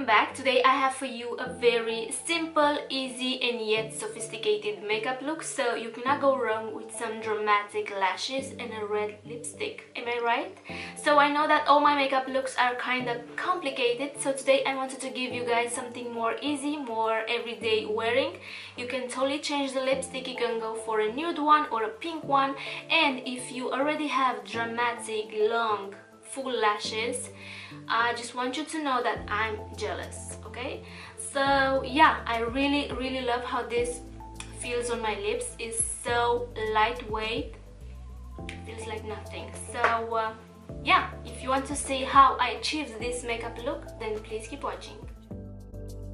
welcome back. Today I have for you a very simple, easy and yet sophisticated makeup look, so you cannot go wrong with some dramatic lashes and a red lipstick. Am I right? So I know that all my makeup looks are kind of complicated, so today I wanted to give you guys something more easy, more everyday wearing. You can totally change the lipstick. You can go for a nude one or a pink one, and if you already have dramatic, long, full lashes, I just want you to know that I'm jealous, okay? So yeah, I really love how this feels on my lips. It's so lightweight, feels like nothing. So yeah, if you want to see how I achieved this makeup look, then please keep watching.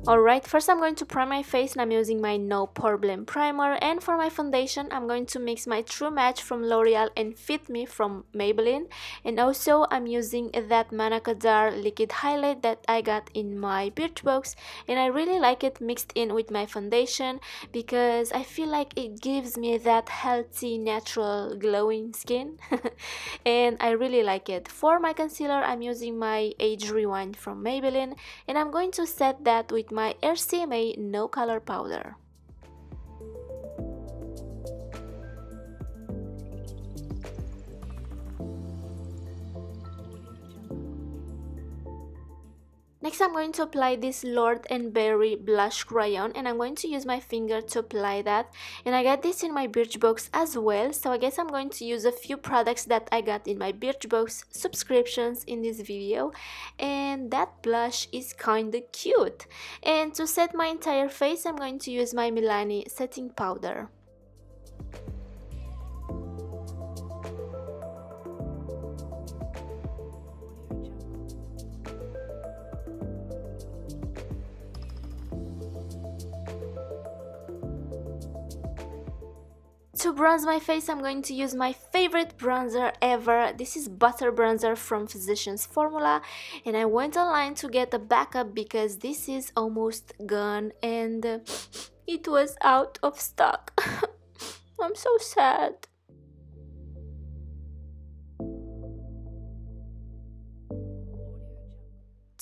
Alright, first I'm going to prime my face and I'm using my No PoreBlem primer, and for my foundation I'm going to mix my True Match from Loreal and Fit Me from Maybelline, and also I'm using that Manna Kadar liquid highlight that I got in my Birchbox, and I really like it mixed in with my foundation because I feel like it gives me that healthy, natural, glowing skin and I really like it. For my concealer I'm using my Age Rewind from Maybelline, and I'm going to set that with my RCMA No Color Powder. Next, I'm going to apply this Lord & Berry blush crayon, and I'm going to use my finger to apply that, and I got this in my Birchbox as well, so I guess I'm going to use a few products that I got in my Birchbox subscriptions in this video, and that blush is kinda cute. And to set my entire face, I'm going to use my Milani setting powder. To bronze my face, I'm going to use my favorite bronzer ever. This is Butter Bronzer from Physicians Formula, and I went online to get a backup because this is almost gone and it was out of stock. I'm so sad.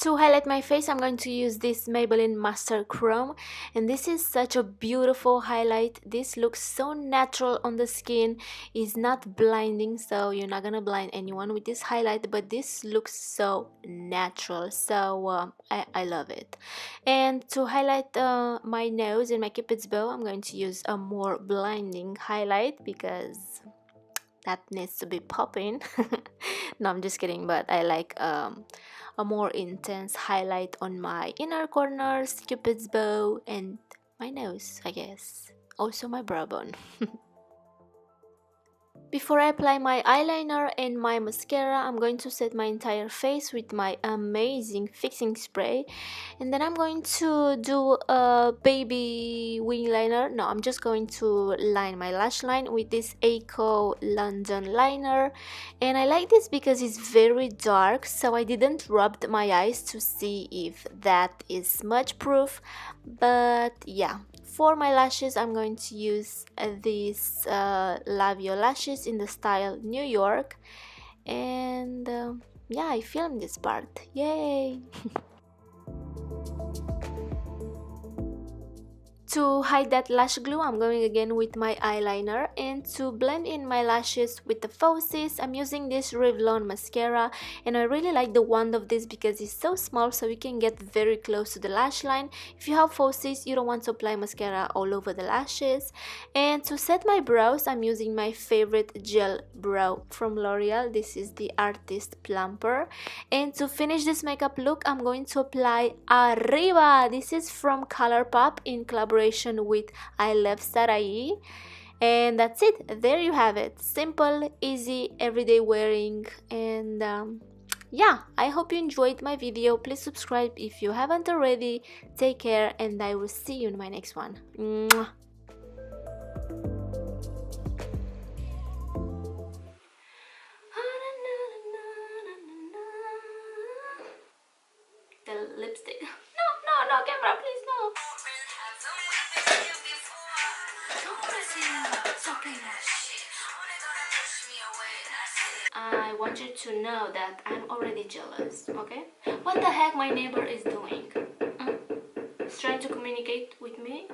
To highlight my face, I'm going to use this Maybelline Master Chrome, and this is such a beautiful highlight. This looks so natural on the skin, it's not blinding, so you're not gonna blind anyone with this highlight, but this looks so natural, so I love it. And to highlight my nose and my cupid's bow, I'm going to use a more blinding highlight because that needs to be popping. No, I'm just kidding, but I like a more intense highlight on my inner corners, cupid's bow, and my nose, I guess. Also my brow bone. Before I apply my eyeliner and my mascara, I'm going to set my entire face with my amazing fixing spray, and then I'm going to do a baby wing liner. No, I'm just going to line my lash line with this Eco London liner, and I like this because it's very dark, so I didn't rub my eyes to see if that is smudge proof, but yeah. For my lashes, I'm going to use these Lavio lashes in the style New York, and yeah, I filmed this part, yay! To hide that lash glue, I'm going again with my eyeliner, and to blend in my lashes with the falsies, I'm using this Revlon mascara, and I really like the wand of this because it's so small, so you can get very close to the lash line. If you have falsies, you don't want to apply mascara all over the lashes. And to set my brows, I'm using my favorite gel brow from Loreal. This is the Artist Plumper. And to finish this makeup look, I'm going to apply Arriba. This is from ColourPop in collaboration with iluvsarahii, and that's it. There you have it. Simple, easy, everyday wearing, and yeah, I hope you enjoyed my video. Please subscribe if you haven't already. Take care, and I will see you in my next one. Mwah. The lipstick. No, camera, please, no. I want you to know that I'm already jealous, okay? What the heck my neighbor is doing? trying to communicate with me.